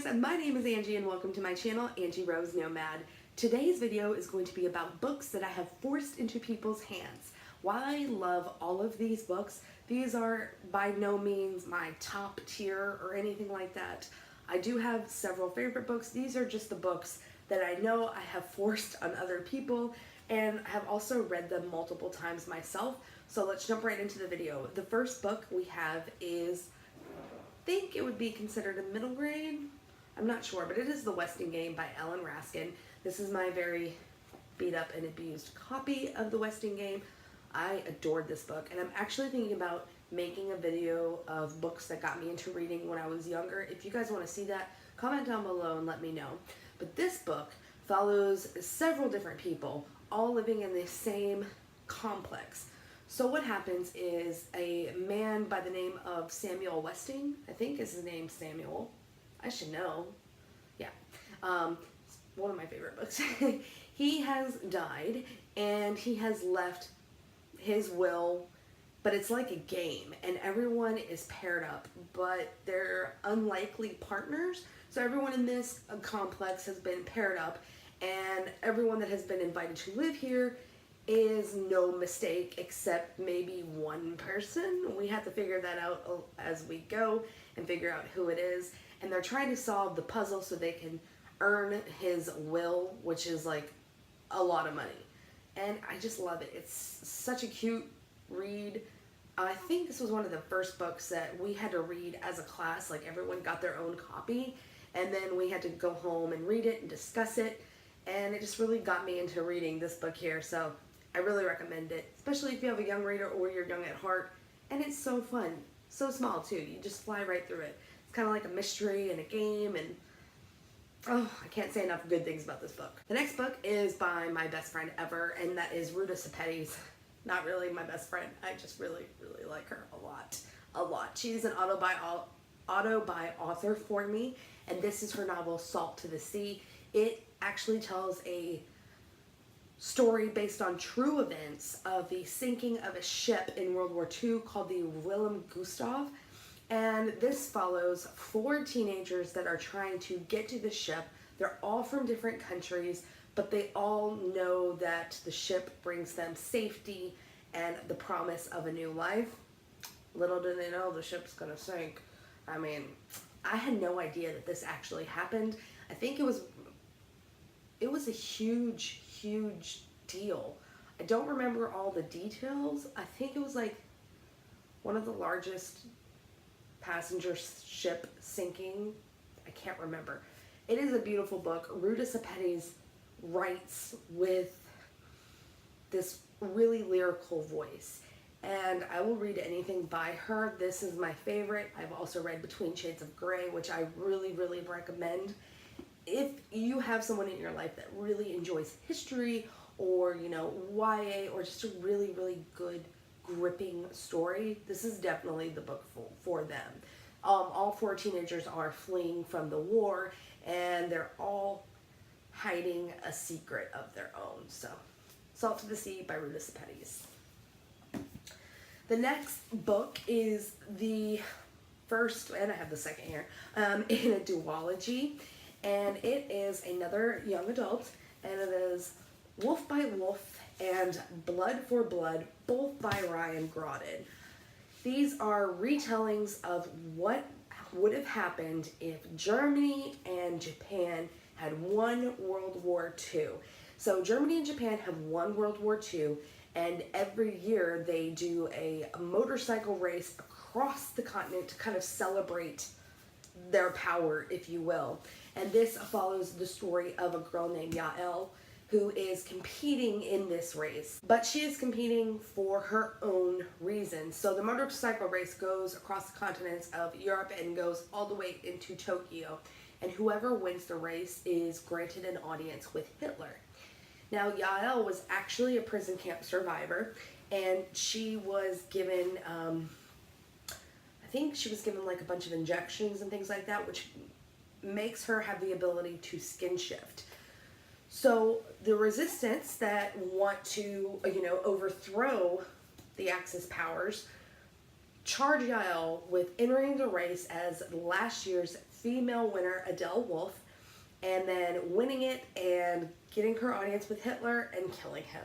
guys, my name is Angie and welcome to my channel, Angie Rose Nomad. Today's video is going to be about books that I have forced into people's hands. While I love all of these books, these are by no means my top tier or anything like that. I do have several favorite books. These are just the books that I know I have forced on other people and have also read them multiple times myself. So let's jump right into the video. The first book we have is, I think it would be considered a middle grade. I'm not sure, but it is The Weston Game by Ellen Raskin. This is my very beat up and abused copy of The Weston Game. I adored this book, and I'm actually thinking about making a video of books that got me into reading when I was younger. If you guys want to see that, comment down below and let me know. But this book follows several different people, all living in the same complex. So what happens is a man by the name of Samuel Westing, I think is his name Samuel. I should know. Yeah. One of my favorite books. He has died and he has left his will, but it's like a game and everyone is paired up, but they're unlikely partners. So everyone in this complex has been paired up, and everyone that has been invited to live here is no mistake except maybe one person. We have to figure that out as we go and figure out who it is. And they're trying to solve the puzzle so they can earn his will, which is like a lot of money. And I just love it. It's such a cute read. I think this was one of the first books that we had to read as a class. Like everyone got their own copy and then we had to go home and read it and discuss it. And it just really got me into reading this book here. So I really recommend it, especially if you have a young reader or you're young at heart. And it's so fun. So small too. You just fly right through it. It's kind of like a mystery and a game, and oh, I can't say enough good things about this book. The next book is by my best friend ever, and that is Ruta Sepetys. Not really my best friend. I just really, really like her a lot. A lot. She's an auto-by author for me, and this is her novel, Salt to the Sea. It actually tells a story based on true events of the sinking of a ship in World War II called the Willem Gustav. And this follows 4 teenagers that are trying to get to the ship. They're all from different countries, but they all know that the ship brings them safety and the promise of a new life. Little do they know the ship's gonna sink. I mean, I had no idea that this actually happened. I think it was a huge, huge deal. I don't remember all the details. I think it was like one of the largest passenger ship sinking. I can't remember. It is a beautiful book. Ruta Sepetys writes with this really lyrical voice, and I will read anything by her. This is my favorite. I've also read Between Shades of Grey, which I really, really recommend. If you have someone in your life that really enjoys history or, you know, YA, or just a really, really good gripping story, this is definitely the book for them. All 4 teenagers are fleeing from the war, and they're all hiding a secret of their own. So, Salt to the Sea by Ruta Sepetys. The next book is the first, and I have the second here, in a duology, and it is another young adult, and it is Wolf by Wolf and Blood for Blood, both by Ryan Graudin. These are retellings of what would have happened if Germany and Japan had won World War II. So Germany and Japan have won World War II, and every year they do a motorcycle race across the continent to kind of celebrate their power, if you will. And this follows the story of a girl named Yael, who is competing in this race, but she is competing for her own reasons. So the motorcycle race goes across the continents of Europe and goes all the way into Tokyo, and whoever wins the race is granted an audience with Hitler. Now, Yael was actually a prison camp survivor, and she was given, I think she was given like a bunch of injections and things like that, which makes her have the ability to skin shift. So the resistance that want to, overthrow the Axis powers charge Yael with entering the race as last year's female winner, Adele Wolfe, and then winning it and getting her audience with Hitler and killing him.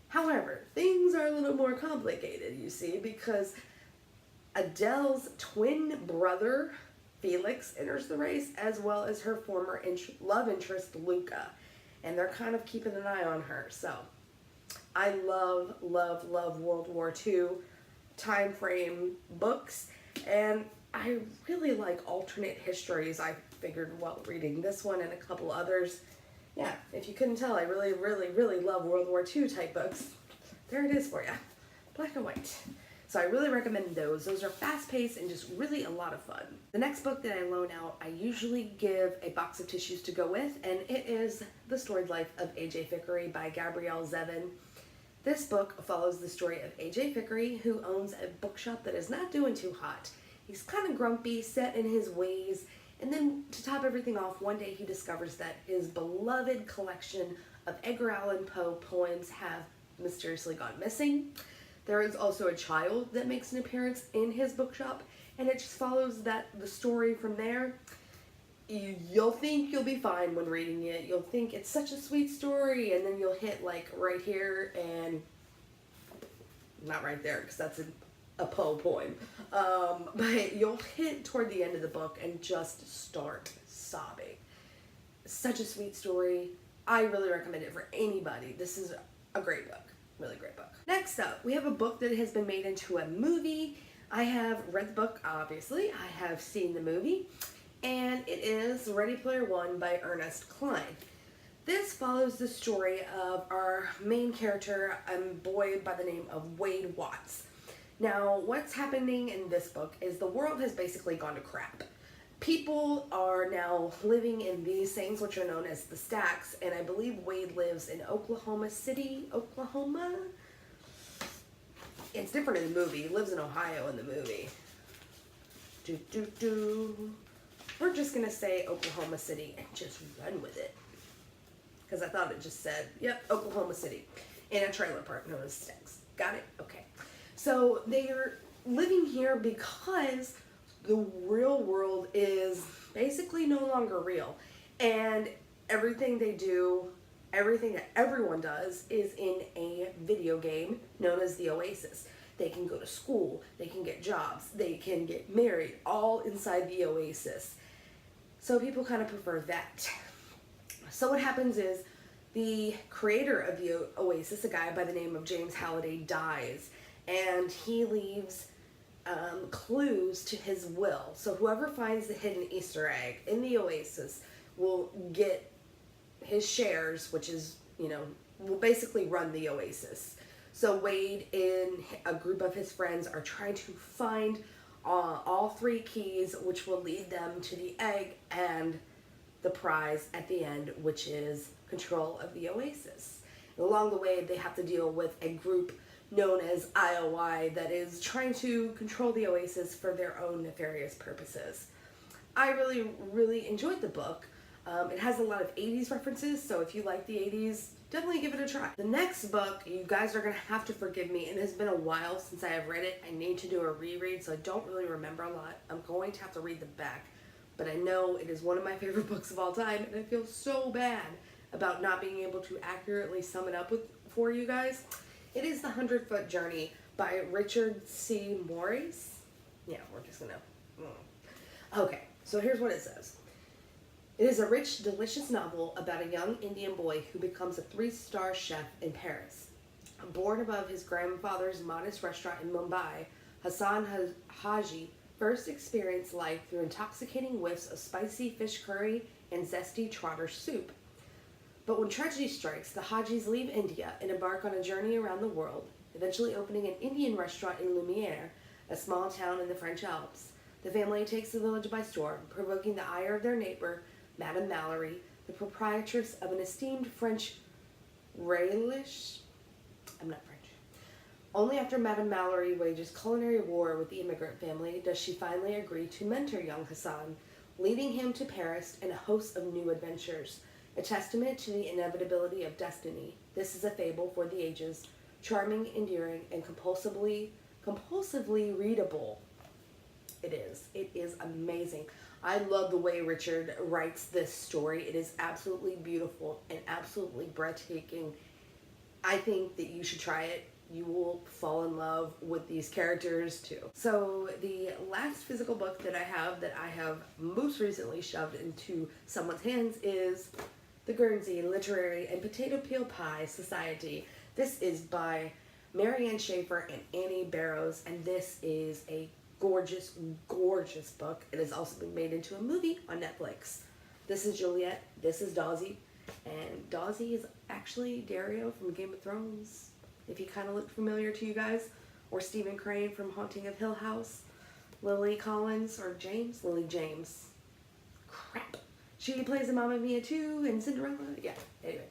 However, things are a little more complicated, you see, because Adele's twin brother, Felix, enters the race, as well as her former love interest, Luca. And they're kind of keeping an eye on her. So, I love, love, love World War II time frame books. And I really like alternate histories, I figured while reading this one and a couple others. Yeah, if you couldn't tell, I really, really, really love World War II type books. There it is for you. Black and white. So I really recommend those. Those are fast-paced and just really a lot of fun. The next book that I loan out, I usually give a box of tissues to go with, and it is The Storied Life of A.J. Vickery by Gabrielle Zevin. This book follows the story of A.J. Vickery, who owns a bookshop that is not doing too hot. He's kind of grumpy, set in his ways, and then to top everything off, one day he discovers that his beloved collection of Edgar Allan Poe poems have mysteriously gone missing. There is also a child that makes an appearance in his bookshop, and it just follows the story from there. You'll think you'll be fine when reading it. You'll think it's such a sweet story, and then you'll hit like right here, and not right there because that's a Poe poem. But you'll hit toward the end of the book and just start sobbing. Such a sweet story. I really recommend it for anybody. This is a great book. Really great book. Next up, we have a book that has been made into a movie. I have read the book, obviously. I have seen the movie. And it is Ready Player One by Ernest Cline. This follows the story of our main character, a boy by the name of Wade Watts. Now, what's happening in this book is the world has basically gone to crap. People are now living in these things which are known as the stacks, and I believe Wade lives in Oklahoma City, Oklahoma? It's different in the movie. He lives in Ohio in the movie. We're just going to say Oklahoma City and just run with it. Because I thought it just said, yep, Oklahoma City. In a trailer park known as stacks. Got it? Okay. So they're living here because the real world is basically no longer real. And everything they do, everything that everyone does is in a video game known as the Oasis. They can go to school, they can get jobs, they can get married, all inside the Oasis. So people kind of prefer that. So what happens is the creator of the Oasis, a guy by the name of James Halliday, dies. And he leaves clues to his will. So whoever finds the hidden Easter egg in the Oasis will get his shares, which is, will basically run the Oasis. So Wade and a group of his friends are trying to find all three keys, which will lead them to the egg and the prize at the end, which is control of the Oasis. And along the way, they have to deal with a group known as IOI that is trying to control the Oasis for their own nefarious purposes. I really, really enjoyed the book. It has a lot of 80s references, so if you like the 80s, definitely give it a try. The next book, you guys are going to have to forgive me. It has been a while since I have read it. I need to do a reread, so I don't really remember a lot. I'm going to have to read the back, but I know it is one of my favorite books of all time, and I feel so bad about not being able to accurately sum it up for you guys. It is The 100-Foot Journey by Richard C. Morris. Yeah, we're just gonna... Okay, so here's what it says. It is a rich, delicious novel about a young Indian boy who becomes a 3-star chef in Paris. Born above his grandfather's modest restaurant in Mumbai, Hassan Haji first experienced life through intoxicating whiffs of spicy fish curry and zesty trotter soup. But when tragedy strikes, the Hajis leave India and embark on a journey around the world, eventually opening an Indian restaurant in Lumiere, a small town in the French Alps. The family takes the village by storm, provoking the ire of their neighbor, Madame Mallory, the proprietress of an esteemed French relish. I'm not French. Only after Madame Mallory wages culinary war with the immigrant family does she finally agree to mentor young Hassan, leading him to Paris and a host of new adventures. A testament to the inevitability of destiny, this is a fable for the ages, charming, endearing, and compulsively readable. It is amazing. I love the way Richard writes this story. It is absolutely beautiful and absolutely breathtaking. I think that you should try it. You will fall in love with these characters too. So the last physical book that I have most recently shoved into someone's hands is the Guernsey Literary and Potato Peel Pie Society. This is by Marianne Schaefer and Annie Barrows, and this is a gorgeous, gorgeous book. It has also been made into a movie on Netflix. This is Juliet, this is Dawsey, and Dawsey is actually Dario from Game of Thrones, if he kind of looked familiar to you guys, or Stephen Crane from Haunting of Hill House, Lily Collins, or James? Lily James. Crap. She plays a Mamma Mia too, and Cinderella. Yeah, anyway,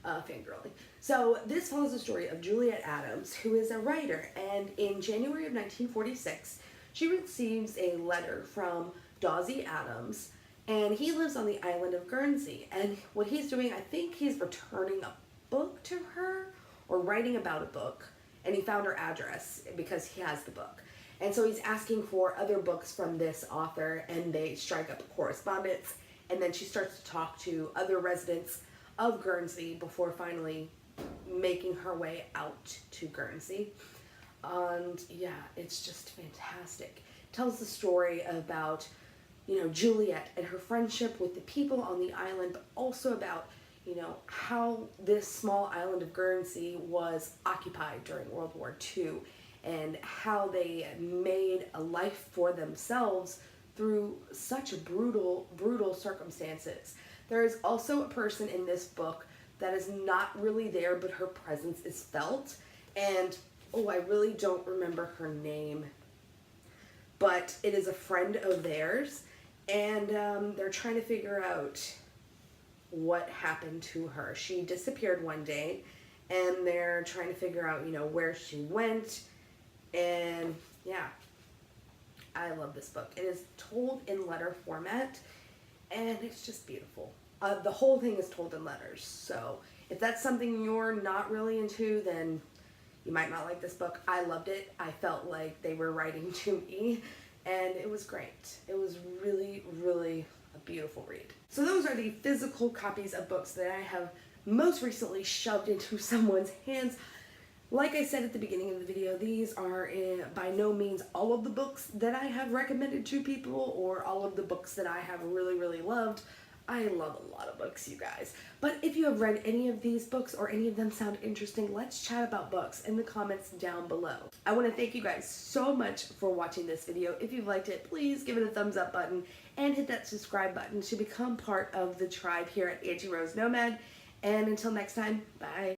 fangirling. So this follows the story of Juliet Adams, who is a writer, and in January of 1946, she receives a letter from Dawsey Adams, and he lives on the island of Guernsey, and what he's doing, I think he's returning a book to her, or writing about a book, and he found her address because he has the book. And so he's asking for other books from this author, and they strike up a correspondence, and then she starts to talk to other residents of Guernsey before finally making her way out to Guernsey. And yeah, it's just fantastic. It tells the story about, you know, Juliet and her friendship with the people on the island, but also about, you know, how this small island of Guernsey was occupied during World War II, and how they made a life for themselves through such brutal, brutal circumstances. There is also a person in this book that is not really there, but her presence is felt, and oh, I really don't remember her name, but it is a friend of theirs, and they're trying to figure out what happened to her. She disappeared one day, and they're trying to figure out, you know, where she went. And yeah, I love this book. It is told in letter format, and it's just beautiful. The whole thing is told in letters, so if that's something you're not really into, then you might not like this book. I loved it. I felt like they were writing to me, and it was great. It was really, really a beautiful read. So those are the physical copies of books that I have most recently shoved into someone's hands. Like I said at the beginning of the video, these are by no means all of the books that I have recommended to people, or all of the books that I have really, really loved. I love a lot of books, you guys. But if you have read any of these books, or any of them sound interesting, let's chat about books in the comments down below. I want to thank you guys so much for watching this video. If you liked it, please give it a thumbs up button and hit that subscribe button to become part of the tribe here at Angie Rose Nomad. And until next time, bye.